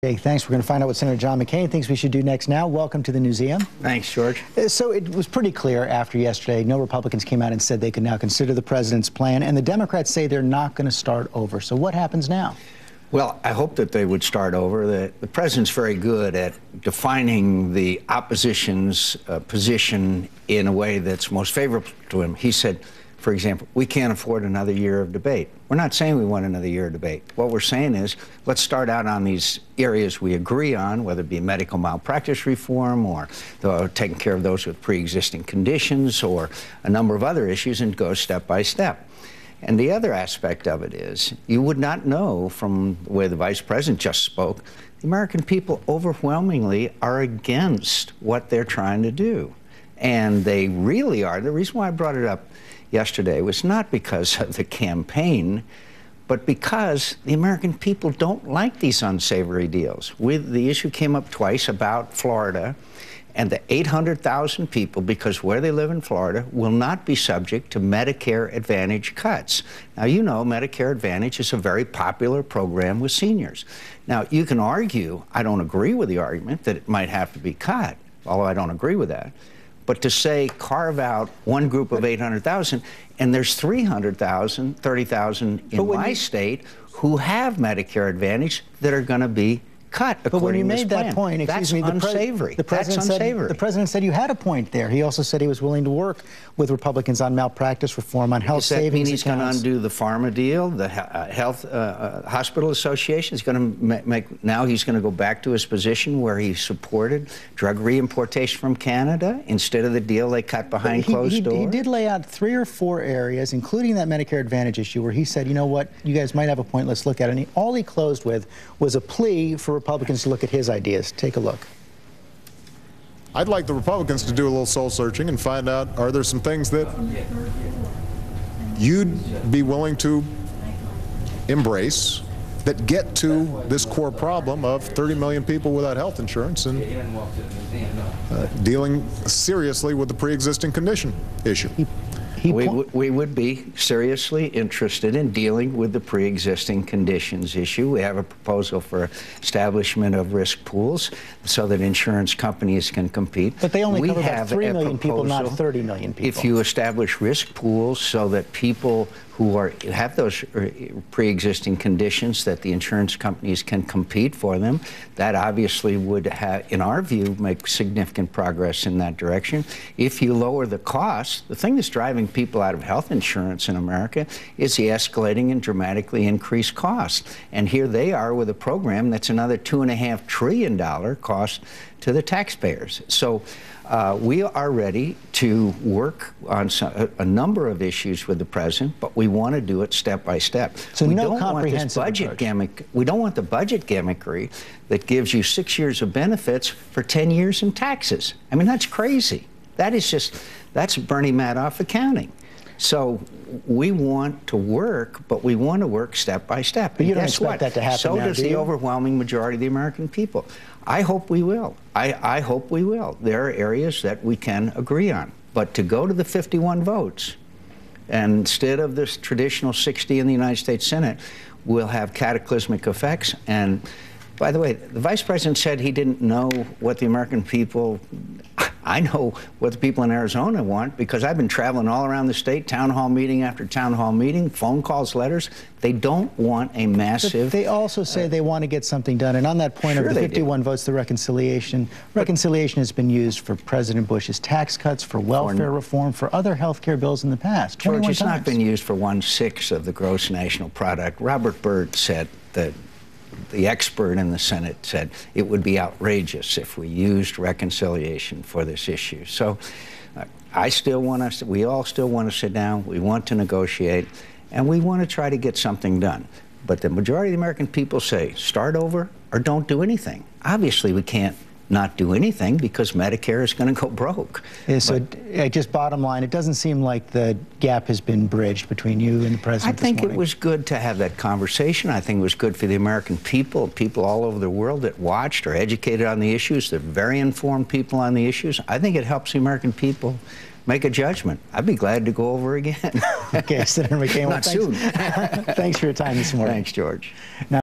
Hey, thanks. We're going to find out what Senator John McCain thinks we should do next now. Welcome to the museum. Thanks, George. So it was pretty clear after yesterday, no Republicans came out and said they could now consider the president's plan, and the Democrats say they're not going to start over. So what happens now? Well, I hope that they would start over. The president's very good at defining the opposition's position in a way that's most favorable to him. He said, for example, we can't afford another year of debate. We're not saying we want another year of debate. What we're saying is, let's start out on these areas we agree on, whether it be medical malpractice reform or taking care of those with pre-existing conditions or a number of other issues, and go step by step. And the other aspect of it is, you would not know from the way the vice president just spoke, the American people overwhelmingly are against what they're trying to do. And they really are. The reason why I brought it up yesterday was not because of the campaign, but because the American people don't like these unsavory deals. The issue came up twice about Florida, and the 800,000 people, because where they live in Florida, will not be subject to Medicare Advantage cuts. Now, you know, Medicare Advantage is a very popular program with seniors. Now, you can argue, I don't agree with the argument that it might have to be cut, although I don't agree with that. But to say carve out one group of 800,000, and there's 300,000, 30,000 in my state who have Medicare Advantage that are going to be cut. But when you made that point, that's unsavory. That's unsavory. The president said you had a point there. He also said he was willing to work with Republicans on malpractice reform, on health savings accounts. Does that mean he's going to undo the pharma deal, the hospital association? He's going to now he's going to go back to his position where he supported drug reimportation from Canada instead of the deal they cut behind closed doors? He did lay out 3 or 4 areas, including that Medicare Advantage issue, where he said, you know what, you guys might have a point, let's look at it. And all he closed with was a plea for Republicans to look at his ideas. Take a look. I'd like the Republicans to do a little soul searching and find out, are there some things that you'd be willing to embrace that get to this core problem of 30 million people without health insurance and dealing seriously with the pre-existing condition issue? We would be seriously interested in dealing with the pre-existing conditions issue. We have a proposal for establishment of risk pools so that insurance companies can compete. But they only cover about 3 million people, not 30 million people. If you establish risk pools so that people who have those pre-existing conditions, that the insurance companies can compete for them, that obviously would have, in our view, make significant progress in that direction. If you lower the cost, the thing that's driving people out of health insurance in America is the escalating and dramatically increased cost. And here they are with a program that's another $2.5 trillion cost to the taxpayers. So we are ready to work on a number of issues with the president, but we want to do it step by step. So we don't want this budget gimmick. We don't want the budget gimmickry that gives you 6 years of benefits for 10 years in taxes. I mean, that's crazy. That's Bernie Madoff accounting. So we want to work, but we want to work step by step. But you don't expect that to happen now, so does the overwhelming majority of the American people. I hope we will. I hope we will. There are areas that we can agree on. But to go to the 51 votes, and instead of this traditional 60 in the United States Senate, will have cataclysmic effects. And by the way, the vice president said he didn't know what the American people, I know what the people in Arizona want, because I've been traveling all around the state, town hall meeting after town hall meeting, phone calls, letters. They don't want a massive... But they also say they want to get something done. And on that point of the 51 votes, the reconciliation has been used for President Bush's tax cuts, for welfare reform, for other health care bills in the past. George, it's not been used for 1/6 of the gross national product. Robert Byrd said that the expert in the Senate said it would be outrageous if we used reconciliation for this issue. So we all still want to sit down, we want to negotiate, and we want to try to get something done. But the majority of the American people say, start over or don't do anything. Obviously, we can't not do anything because Medicare is going to go broke. Yeah, so just bottom line, it doesn't seem like the gap has been bridged between you and the president I think it was good to have that conversation. I think it was good for the American people, people all over the world that watched or educated on the issues. They're very informed people on the issues. I think it helps the American people make a judgment. I'd be glad to go over again. Okay, Senator McCain. Not soon. Thanks for your time this morning. Thanks, George. Now,